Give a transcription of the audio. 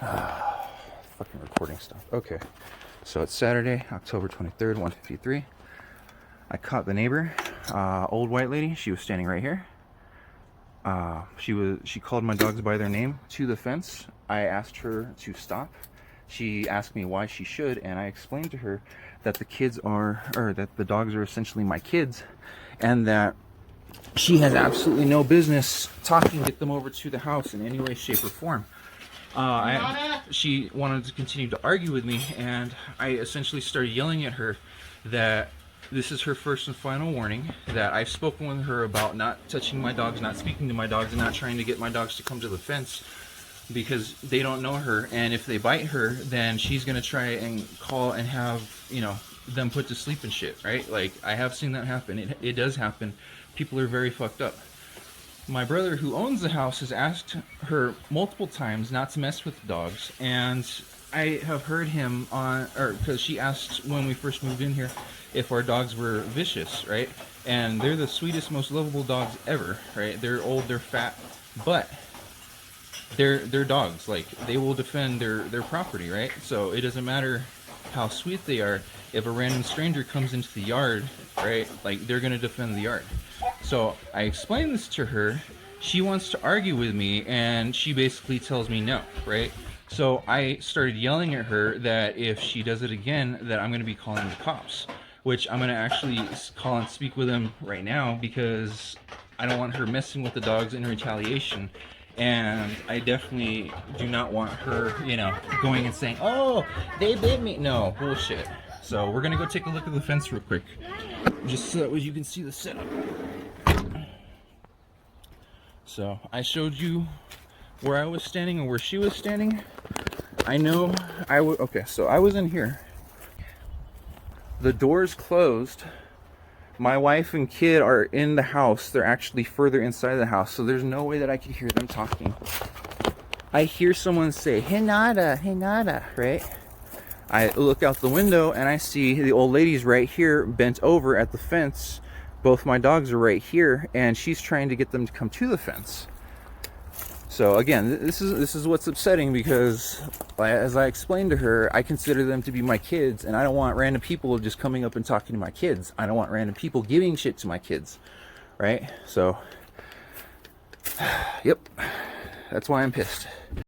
fuck. Fucking recording stuff. Okay. So it's Saturday, October 23rd, 1:53. I caught the neighbor, old white lady. She was standing right here. She called my dogs by their name to the fence. I asked her to stop. She asked me why she should, and I explained to her that that the dogs are essentially my kids, and that she has absolutely no business talking to get them over to the house in any way, shape, or form. She wanted to continue to argue with me, and I essentially started yelling at her that this is her first and final warning, that I've spoken with her about not touching my dogs, not speaking to my dogs, and not trying to get my dogs to come to the fence because they don't know her, and if they bite her, then she's going to try and call and have, them put to sleep and shit, right? Like, I have seen that happen. It does happen. People are very fucked up. My brother, who owns the house, has asked her multiple times not to mess with the dogs, and I have heard him because she asked when we first moved in here if our dogs were vicious, right? And they're the sweetest, most lovable dogs ever, right? They're old, they're fat, but they're dogs. Like, they will defend their property, right? So it doesn't matter how sweet they are. If a random stranger comes into the yard, right, like, they're gonna defend the yard. So I explained this to her. She wants to argue with me, and she basically tells me no, right? So I started yelling at her that if she does it again, that I'm going to be calling the cops, which I'm going to actually call and speak with them right now, because I don't want her messing with the dogs in retaliation. And I definitely do not want her, going and saying, oh, they bit me. No, bullshit. So we're going to go take a look at the fence real quick, just so that way you can see the setup. So I showed you where I was standing and where she was standing. Okay, so I was in here. The door's closed. My wife and kid are in the house. They're actually further inside the house, so there's no way that I could hear them talking. I hear someone say, hey nada, right? I look out the window and I see the old lady's right here, bent over at the fence. Both my dogs are right here, and she's trying to get them to come to the fence. So again, this is what's upsetting, because as I explained to her, I consider them to be my kids, and I don't want random people just coming up and talking to my kids. I don't want random people giving shit to my kids, right? So, yep, that's why I'm pissed.